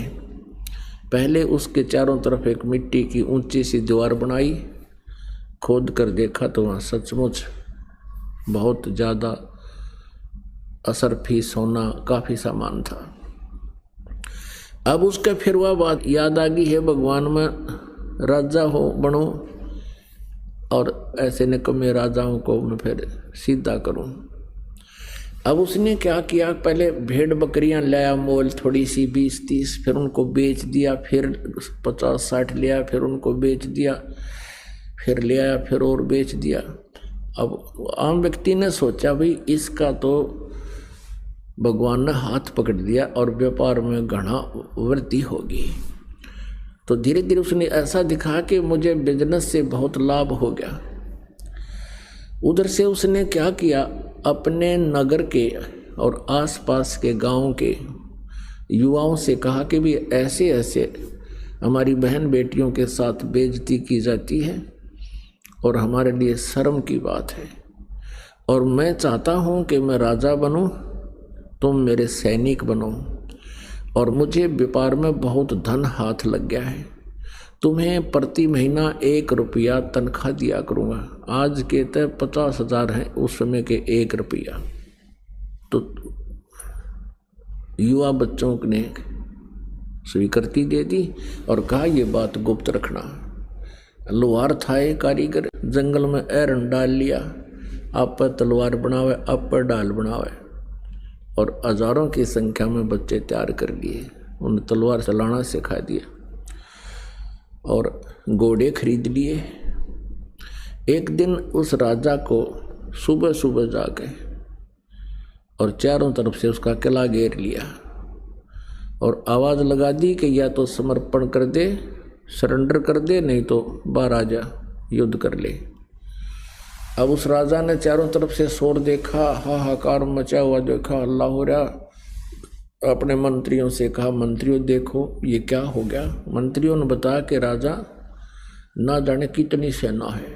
पहले उसके चारों तरफ एक मिट्टी की ऊंची सी दीवार बनाई। खोद कर देखा तो वहाँ सचमुच बहुत ज़्यादा असरफी सोना काफ़ी सामान था। अब उसके फिर वह बात याद आ गई है, भगवान में राजा हो बनो और ऐसे निकम्मे राजाओं को मैं फिर सीधा करूं। अब उसने क्या किया, पहले भेड़ बकरियां लाया मोल थोड़ी सी 20-30, फिर उनको बेच दिया, फिर 50-60 लिया, फिर उनको बेच दिया, फिर ले आया, फिर और बेच दिया। अब आम व्यक्ति ने सोचा भाई इसका तो भगवान ने हाथ पकड़ दिया और व्यापार में घना वृद्धि होगी। तो धीरे धीरे उसने ऐसा दिखा कि मुझे बिजनेस से बहुत लाभ हो गया। उधर से उसने क्या किया, अपने नगर के और आसपास के गांव के युवाओं से कहा कि भी ऐसे ऐसे हमारी बहन बेटियों के साथ बेइज्जती की जाती है और हमारे लिए शर्म की बात है, और मैं चाहता हूं कि मैं राजा बनूं, तुम मेरे सैनिक बनो, और मुझे व्यापार में बहुत धन हाथ लग गया है, तुम्हें प्रति महीना 1 रुपया तनख्वाह दिया करूँगा। आज के तय 50,000 हैं, उस समय के 1 रुपया। तो युवा बच्चों ने स्वीकृति दे दी और कहा ये बात गुप्त रखना। लोहार था एक कारीगर, जंगल में एरन डाल लिया, आप पर तलवार बनावे, आप पर डाल बनावे, और हजारों की संख्या में बच्चे तैयार कर लिए। उन्हें तलवार चलाना सिखा दिया और घोड़े खरीद लिए। एक दिन उस राजा को सुबह सुबह जाके और चारों तरफ से उसका किला घेर लिया और आवाज़ लगा दी कि या तो समर्पण कर दे, सरेंडर कर दे, नहीं तो बाहर आ जा, युद्ध कर ले। अब उस राजा ने चारों तरफ से शोर देखा, हाहाकार मचा हुआ देखा, हल्ला हो रहा। अपने मंत्रियों से कहा, मंत्रियों देखो ये क्या हो गया। मंत्रियों ने बताया कि राजा ना जाने कितनी सेना है,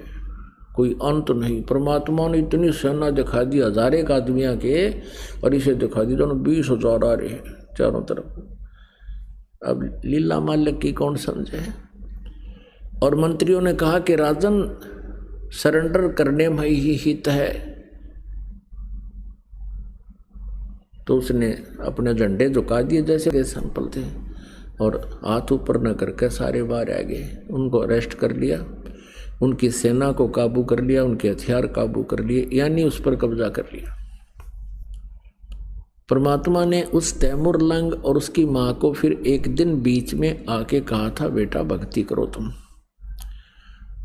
कोई अंत नहीं। परमात्मा ने इतनी सेना दिखा दी, 1000 आदमियों के, और इसे दिखा दी दोनों 20,000 आ रहे हैं चारों तरफ। अब लीला मालिक की कौन समझे। और मंत्रियों ने कहा कि राजन सरेंडर करने में ही हित है। तो उसने अपने झंडे झुका दिए जैसे सैंपल थे और हाथ ऊपर न करके सारे बाहर आ गए। उनको अरेस्ट कर लिया, उनकी सेना को काबू कर लिया, उनके हथियार काबू कर लिए, यानी उस पर कब्जा कर लिया। परमात्मा ने उस तैमूर लंग और उसकी माँ को फिर एक दिन बीच में आके कहा था, बेटा भक्ति करो तुम।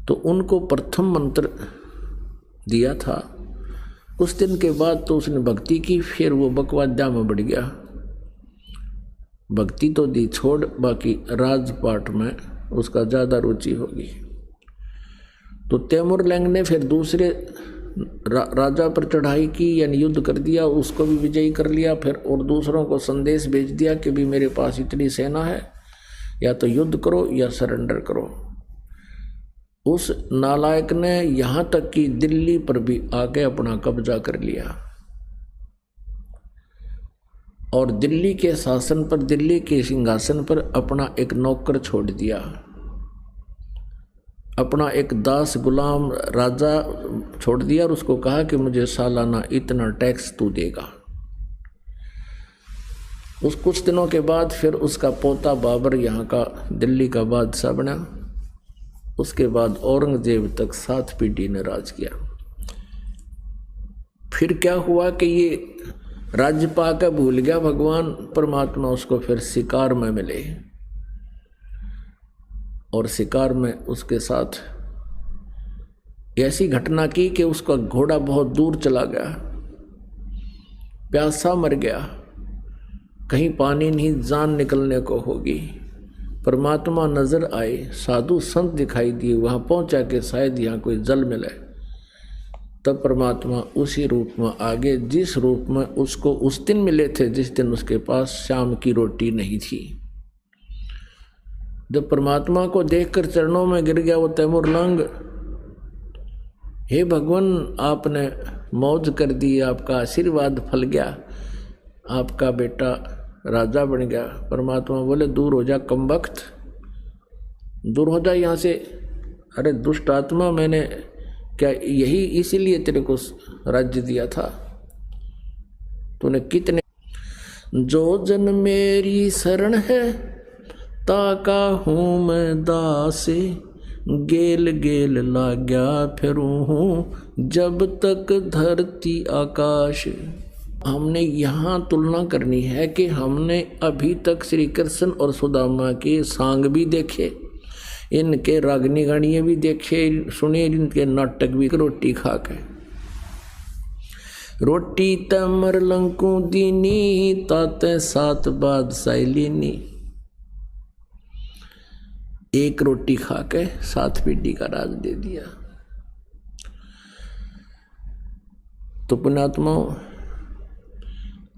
तो उनको प्रथम मंत्र दिया था। उस दिन के बाद तो उसने भक्ति की, फिर वो बकवाद्या में बढ़ गया। भक्ति तो दी छोड़, बाकी राजपाट में उसका ज़्यादा रुचि होगी। तो तैमूर लंग ने फिर दूसरे राजा पर चढ़ाई की, यानी युद्ध कर दिया, उसको भी विजयी कर लिया। फिर और दूसरों को संदेश भेज दिया कि भी मेरे पास इतनी सेना है, या तो युद्ध करो या सरेंडर करो। उस नालायक ने यहाँ तक कि दिल्ली पर भी आके अपना कब्जा कर लिया और दिल्ली के शासन पर, दिल्ली के सिंहासन पर अपना एक नौकर छोड़ दिया, अपना एक दास गुलाम राजा छोड़ दिया और उसको कहा कि मुझे सालाना इतना टैक्स तू देगा। उस कुछ दिनों के बाद फिर उसका पोता बाबर यहाँ का दिल्ली का बादशाह बना। उसके बाद औरंगजेब तक 7 पीढ़ी ने राज किया। फिर क्या हुआ कि ये राज्य पाकर भूल गया भगवान परमात्मा, उसको फिर शिकार में मिले और शिकार में उसके साथ ऐसी घटना की कि उसका घोड़ा बहुत दूर चला गया, प्यासा मर गया, कहीं पानी नहीं, जान निकलने को होगी। परमात्मा नजर आए, साधु संत दिखाई दिए, वहां पहुंचा के शायद यहाँ कोई जल मिले। तब परमात्मा उसी रूप में आगे, जिस रूप में उसको उस दिन मिले थे जिस दिन उसके पास शाम की रोटी नहीं थी। जब परमात्मा को देखकर चरणों में गिर गया वो तैमूर लंग, हे भगवान, आपने मौज कर दी, आपका आशीर्वाद फल गया, आपका बेटा राजा बन गया। परमात्मा बोले दूर हो जा कमबख्त, दूर हो जा यहाँ से। अरे दुष्ट आत्मा, मैंने क्या यही इसीलिए तेरे को राज्य दिया था? तूने कितने जो जन मेरी शरण है ताका हूँ मैं दासे, गेल गेल लाग्या फिरूं हूँ जब तक धरती आकाश। हमने यहाँ तुलना करनी है कि हमने अभी तक श्री कृष्ण और सुदामा के सांग भी देखे, इनके रागनी गानिये भी देखे सुने, इनके नाटक भी। रोटी खा के रोटी तमर लंकू दीनी ताते सात बादशाही लीनी। एक रोटी खा के 7 पीढ़ी का राज दे दिया। तो पुण्यात्मा,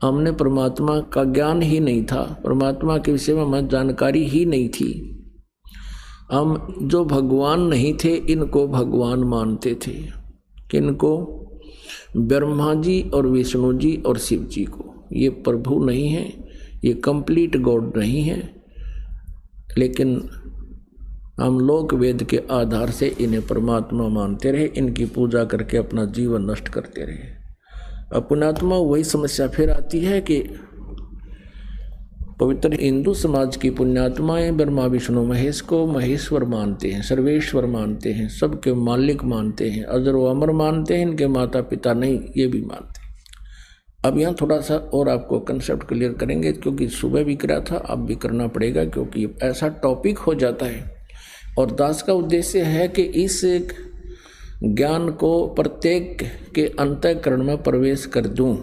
हमने परमात्मा का ज्ञान ही नहीं था, परमात्मा के विषय में हमें जानकारी ही नहीं थी। हम जो भगवान नहीं थे इनको भगवान मानते थे। किनको? ब्रह्मा जी और विष्णु जी और शिव जी को। ये प्रभु नहीं है, ये कंप्लीट गॉड नहीं है, लेकिन हम लोक वेद के आधार से इन्हें परमात्मा मानते रहे, इनकी पूजा करके अपना जीवन नष्ट करते रहे। अब पुण्यात्मा वही समस्या फिर आती है कि पवित्र हिंदू समाज की पुण्यात्माएं ब्रह्मा विष्णु महेश को महेश्वर मानते हैं, सर्वेश्वर मानते हैं, सबके मालिक मानते हैं, अजर व अमर मानते हैं, इनके माता पिता नहीं ये भी मानते हैं। अब यहाँ थोड़ा सा और आपको कंसेप्ट क्लियर करेंगे, क्योंकि सुबह भी करा था, अब भी करना पड़ेगा, क्योंकि ऐसा टॉपिक हो जाता है। और दास का उद्देश्य है कि इस ज्ञान को प्रत्येक के अंतःकरण में प्रवेश कर दूं,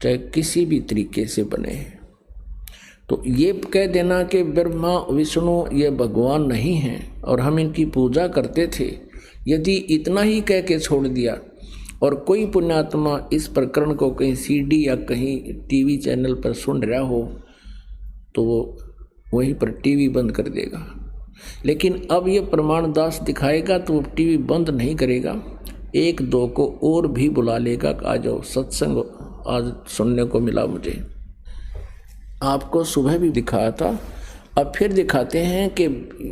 चाहे किसी भी तरीके से बने। तो ये कह देना कि ब्रह्मा विष्णु ये भगवान नहीं हैं और हम इनकी पूजा करते थे, यदि इतना ही कह के छोड़ दिया और कोई पुण्यात्मा इस प्रकरण को कहीं सीडी या कहीं टीवी चैनल पर सुन रहा हो तो वो वहीं पर टीवी बंद कर देगा। लेकिन अब ये प्रमाण दास दिखाएगा तो वो टीवी बंद नहीं करेगा, 1-2 को और भी बुला लेगा कि आ जाओ सत्संग आज सुनने को मिला मुझे। आपको सुबह भी दिखाया था, अब फिर दिखाते हैं कि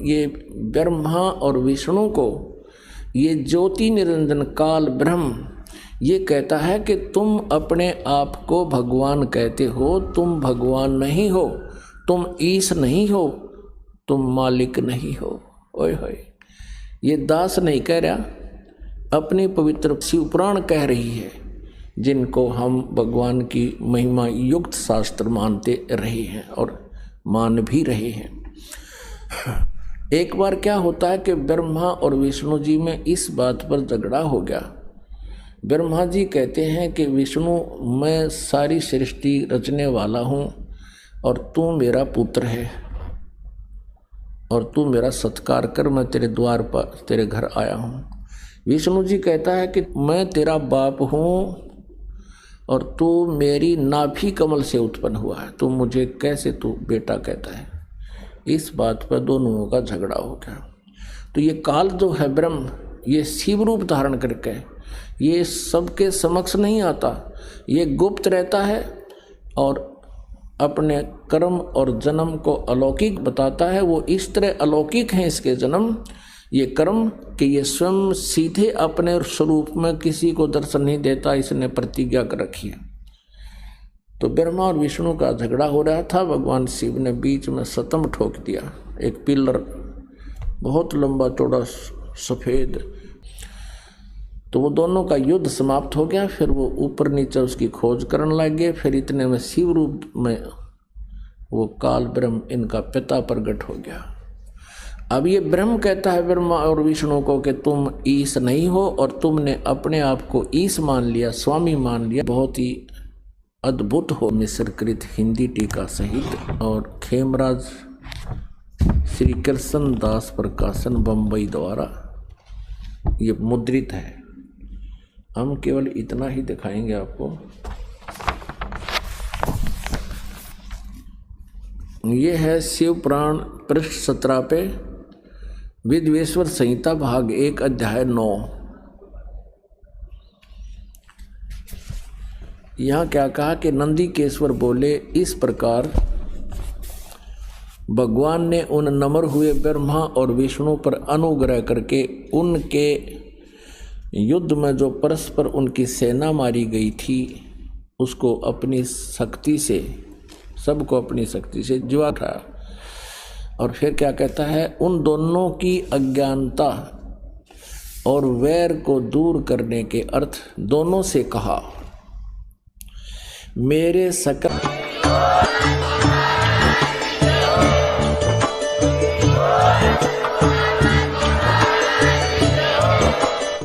ये ब्रह्मा और विष्णु को ये ज्योति निरंजन काल ब्रह्म ये कहता है कि तुम अपने आप को भगवान कहते हो, तुम भगवान नहीं हो, तुम ईश नहीं हो, तुम मालिक नहीं हो। ओए होए, ये दास नहीं कह रहा, अपनी पवित्र शिव पुराण कह रही है, जिनको हम भगवान की महिमा युक्त शास्त्र मानते रहे हैं और मान भी रहे हैं। एक बार क्या होता है कि ब्रह्मा और विष्णु जी में इस बात पर झगड़ा हो गया। ब्रह्मा जी कहते हैं कि विष्णु, मैं सारी सृष्टि रचने वाला हूँ और तू मेरा पुत्र है और तू मेरा सत्कार कर, मैं तेरे द्वार पर तेरे घर आया हूँ। विष्णु जी कहता है कि मैं तेरा बाप हूँ और तू मेरी नाभि कमल से उत्पन्न हुआ है, तू मुझे कैसे तू बेटा कहता है। इस बात पर दोनों का झगड़ा हो गया। तो ये काल जो है ब्रह्म, ये शिव रूप धारण करके ये सबके समक्ष नहीं आता, ये गुप्त रहता है और अपने कर्म और जन्म को अलौकिक बताता है। वो इस तरह अलौकिक हैं इसके जन्म, ये कर्म, कि ये स्वयं सीधे अपने स्वरूप में किसी को दर्शन नहीं देता, इसने प्रतिज्ञा कर रखी है। तो ब्रह्मा और विष्णु का झगड़ा हो रहा था, भगवान शिव ने बीच में सतम ठोक दिया, एक पिलर बहुत लंबा चौड़ा सफ़ेद। तो वो दोनों का युद्ध समाप्त हो गया। फिर वो ऊपर नीचे उसकी खोज करने लग गए। फिर इतने में शिव रूप में वो काल ब्रह्म इनका पिता प्रकट हो गया। अब ये ब्रह्म कहता है ब्रह्मा और विष्णु को कि तुम ईश नहीं हो और तुमने अपने आप को ईश मान लिया, स्वामी मान लिया। बहुत ही अद्भुत हो मिश्रकृत हिंदी टीका सहित और खेमराज श्री कृष्ण दास प्रकाशन बम्बई द्वारा ये मुद्रित है। हम केवल इतना ही दिखाएंगे आपको। ये है शिव पुराण पृष्ठ 17 पे विद्वेश्वर संहिता भाग 1 अध्याय 9। यहाँ क्या कहा कि नंदीकेश्वर बोले, इस प्रकार भगवान ने उन नम्र हुए ब्रह्मा और विष्णु पर अनुग्रह करके उनके युद्ध में जो परस्पर उनकी सेना मारी गई थी उसको अपनी शक्ति से, सबको अपनी शक्ति से जीवा था। और फिर क्या कहता है, उन दोनों की अज्ञानता और वैर को दूर करने के अर्थ दोनों से कहा, मेरे सकल